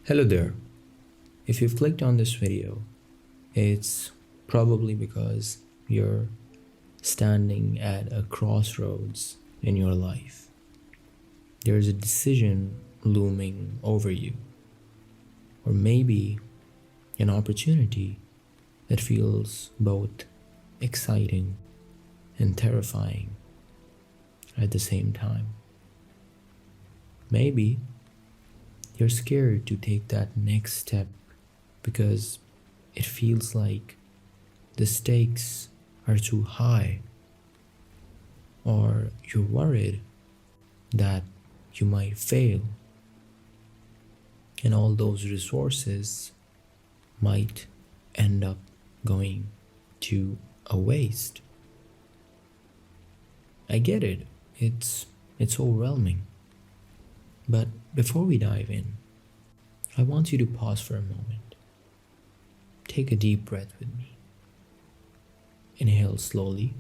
Hello there. If you've clicked on this video, it's probably because you're standing at a crossroads in your life. There's a decision looming over you, or maybe an opportunity that feels both exciting and terrifying at the same time. Maybe you're scared to take that next step because it feels like the stakes are too high, or you're worried that you might fail and all those resources might end up going to a waste. I get it. It's overwhelming. But before we dive in, I want you to pause for a moment. Take a deep breath with me. Inhale slowly.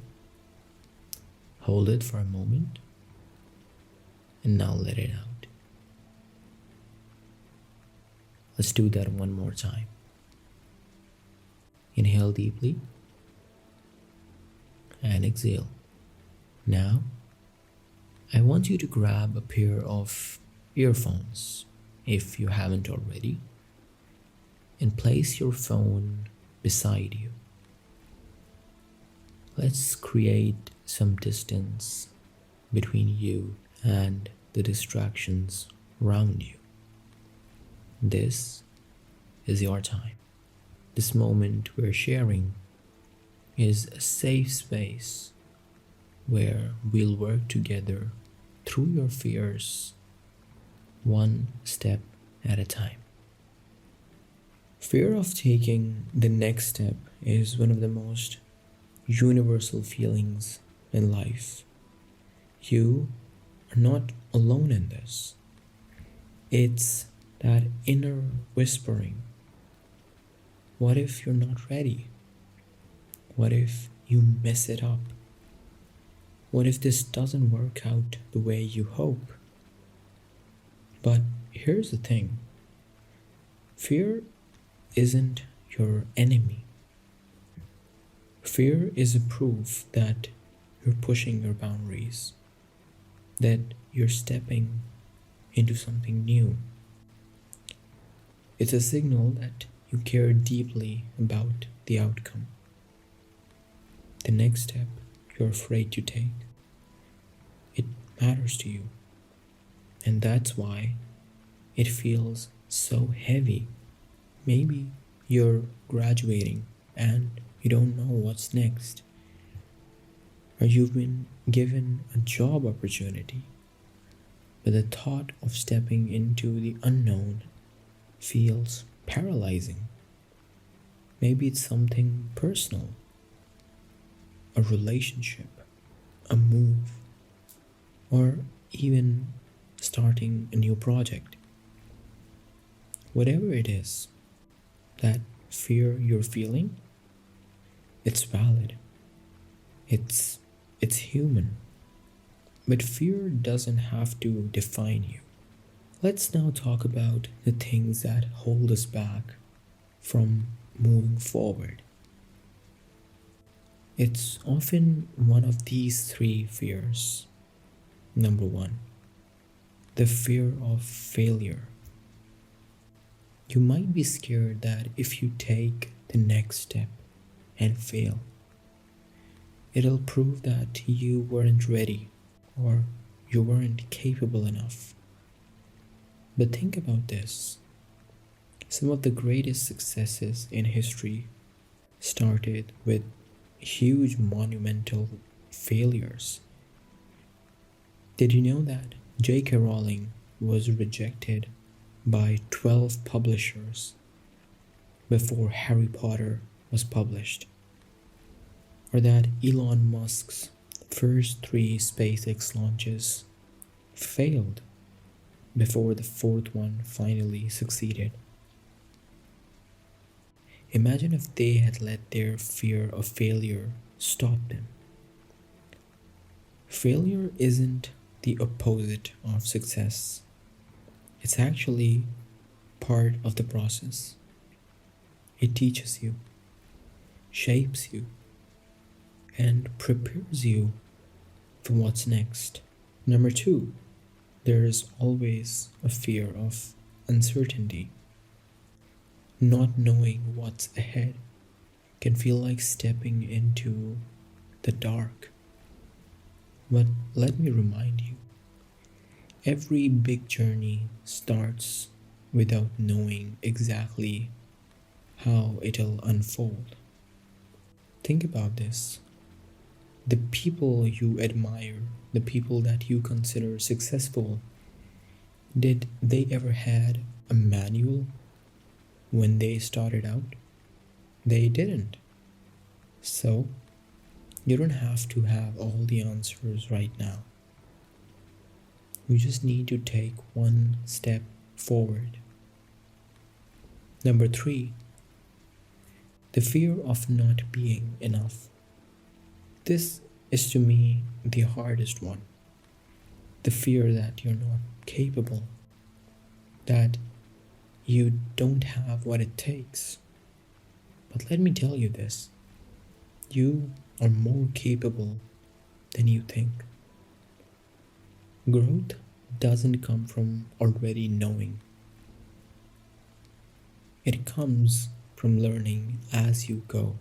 Hold it for a moment. And now let it out. Let's do that one more time. Inhale deeply. And exhale. Now, I want you to grab a pair of earphones, if you haven't already, and place your phone beside you. Let's create some distance between you and the distractions around you. This is your time. This moment we're sharing is a safe space where we'll work together through your fears, one step at a time. Fear of taking the next step is one of the most universal feelings in life. You are not alone in this. It's that inner whispering. What if you're not ready? What if you mess it up? What if this doesn't work out the way you hope? But here's the thing. Fear isn't your enemy. Fear is a proof that you're pushing your boundaries, that you're stepping into something new. It's a signal that you care deeply about the outcome. The next step you're afraid to take, it matters to you. And that's why it feels so heavy. Maybe you're graduating and you don't know what's next. Or you've been given a job opportunity, but the thought of stepping into the unknown feels paralyzing. Maybe it's something personal, a relationship, a move, or even starting a new project. Whatever it is, that fear you're feeling, it's valid. It's human. But fear doesn't have to define you. Let's now talk about the things that hold us back from moving forward. It's often one of these three fears. Number one, the fear of failure. You might be scared that if you take the next step and fail, it'll prove that you weren't ready or you weren't capable enough. But think about this. Some of the greatest successes in history started with huge monumental failures. Did you know that J.K. Rowling was rejected by 12 publishers before Harry Potter was published? Or that Elon Musk's first 3 SpaceX launches failed before the 4th one finally succeeded? Imagine if they had let their fear of failure stop them. Failure isn't the opposite of success. It's actually part of the process. It teaches you, shapes you, and prepares you for what's next. Number two, there is always a fear of uncertainty. Not knowing what's ahead can feel like stepping into the dark. But let me remind you, every big journey starts without knowing exactly how it'll unfold. Think about this. The people you admire, the people that you consider successful, did they ever had a manual when they started out? They didn't. So, you don't have to have all the answers right now. You just need to take one step forward. Number three, the fear of not being enough. This is to me the hardest one. The fear that you're not capable, that you don't have what it takes. But let me tell you this, you are more capable than you think. Growth doesn't come from already knowing. It comes from learning as you go.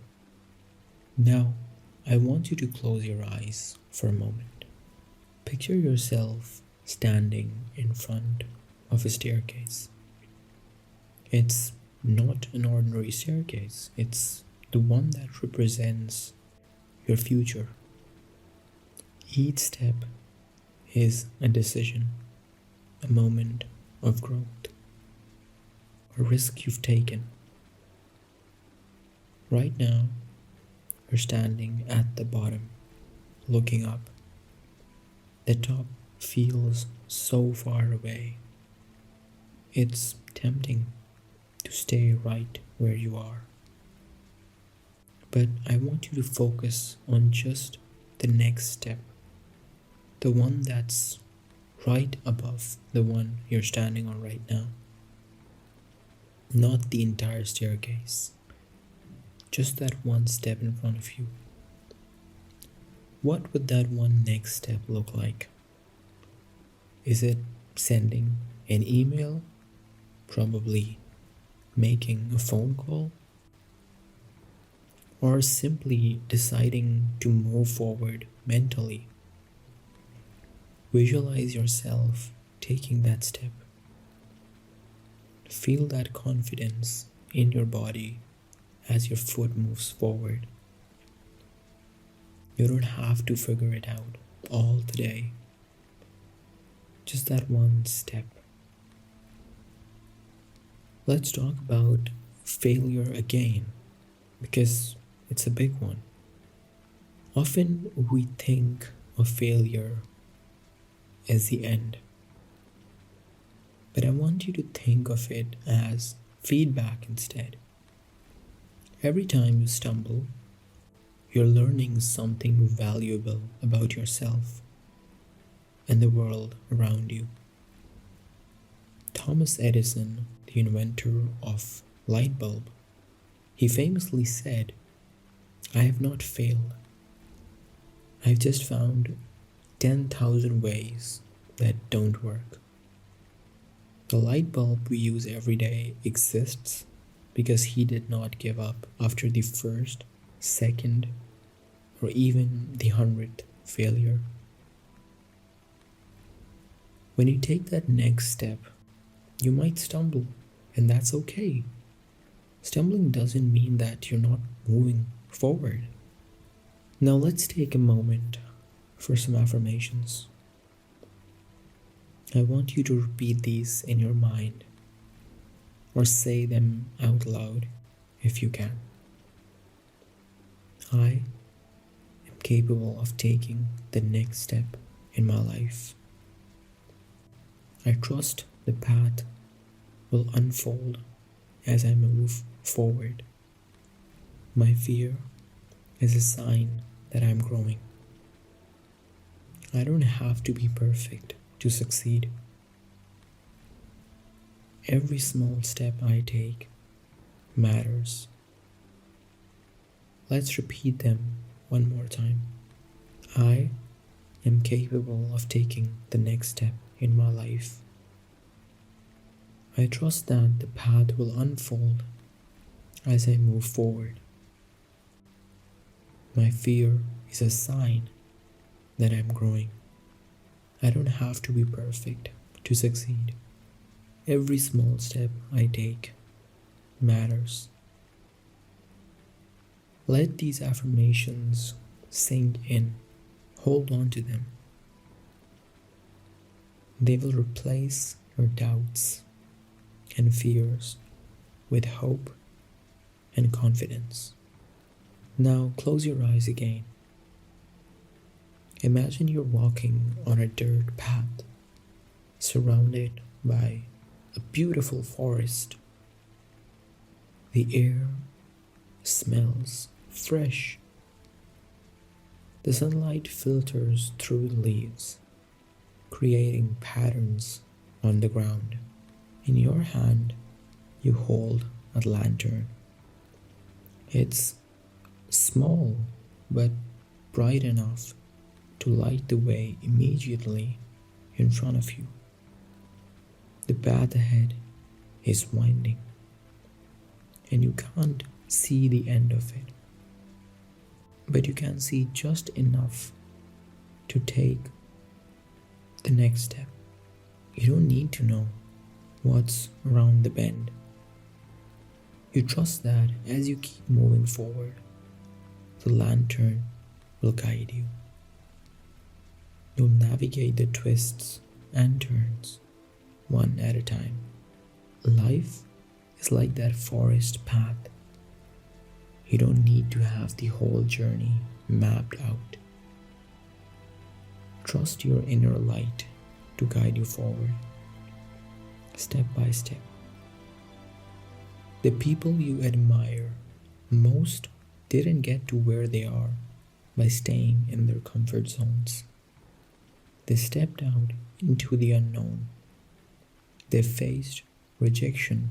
Now, I want you to close your eyes for a moment. Picture yourself standing in front of a staircase. It's not an ordinary staircase, it's the one that represents your future. Each step is a decision, a moment of growth, a risk you've taken. Right now, you're standing at the bottom, looking up. The top feels so far away. It's tempting to stay right where you are. But I want you to focus on just the next step, the one that's right above the one you're standing on right now. Not the entire staircase, just that one step in front of you. What would that one next step look like? Is it sending an email? Probably making a phone call? Or simply deciding to move forward mentally? Visualize yourself taking that step. Feel that confidence in your body as your foot moves forward. You don't have to figure it out all today. Just that one step. Let's talk about failure again, because it's a big one. Often we think of failure as the end, but I want you to think of it as feedback instead. Every time you stumble, you're learning something valuable about yourself and the world around you. Thomas Edison, the inventor of light bulb, he famously said, "I have not failed. I've just found 10,000 ways that don't work." The light bulb we use every day exists because he did not give up after the first, second, or even the 100th failure. When you take that next step, you might stumble, and that's okay. Stumbling doesn't mean that you're not moving forward. Now let's take a moment for some affirmations. I want you to repeat these in your mind or say them out loud if you can. I am capable of taking the next step in my life. I trust the path will unfold as I move forward. My fear is a sign that I'm growing. I don't have to be perfect to succeed. Every small step I take matters. Let's repeat them one more time. I am capable of taking the next step in my life. I trust that the path will unfold as I move forward. My fear is a sign that I'm growing. I don't have to be perfect to succeed. Every small step I take matters. Let these affirmations sink in. Hold on to them. They will replace your doubts and fears with hope and confidence. Now close your eyes again. Imagine you're walking on a dirt path, surrounded by a beautiful forest. The air smells fresh. The sunlight filters through the leaves, creating patterns on the ground. In your hand, you hold a lantern. It's small but bright enough to light the way immediately in front of you. The path ahead is winding, and you can't see the end of it, but you can see just enough to take the next step. You don't need to know what's around the bend. You trust that as you keep moving forward, the lantern will guide you. You'll navigate the twists and turns one at a time. Life is like that forest path. You don't need to have the whole journey mapped out. Trust your inner light to guide you forward, step by step. The people you admire most didn't get to where they are by staying in their comfort zones. They stepped out into the unknown. They faced rejection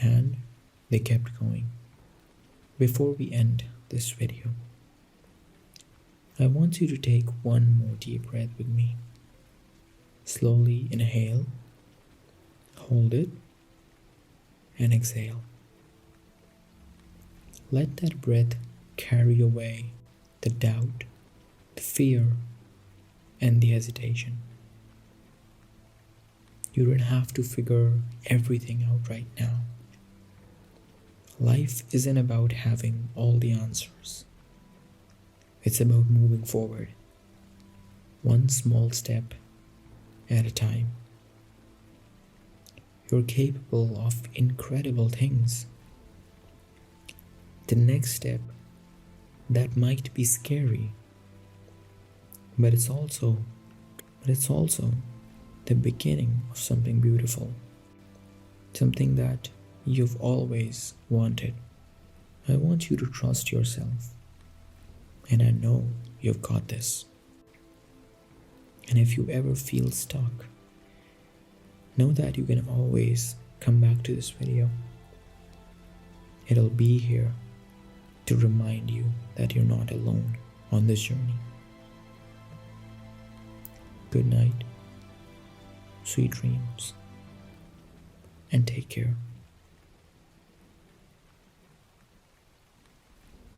and they kept going. Before we end this video, I want you to take one more deep breath with me. Slowly inhale, hold it, and exhale. Let that breath carry away the doubt, the fear, and the hesitation. You don't have to figure everything out right now. Life isn't about having all the answers. It's about moving forward, one small step at a time. You're capable of incredible things. The next step, that might be scary, but it's also the beginning of something beautiful, something that you've always wanted. I want you to trust yourself, and I know you've got this. And if you ever feel stuck, know that you can always come back to this video. It'll be here to remind you that you're not alone on this journey. Good night, sweet dreams, and take care.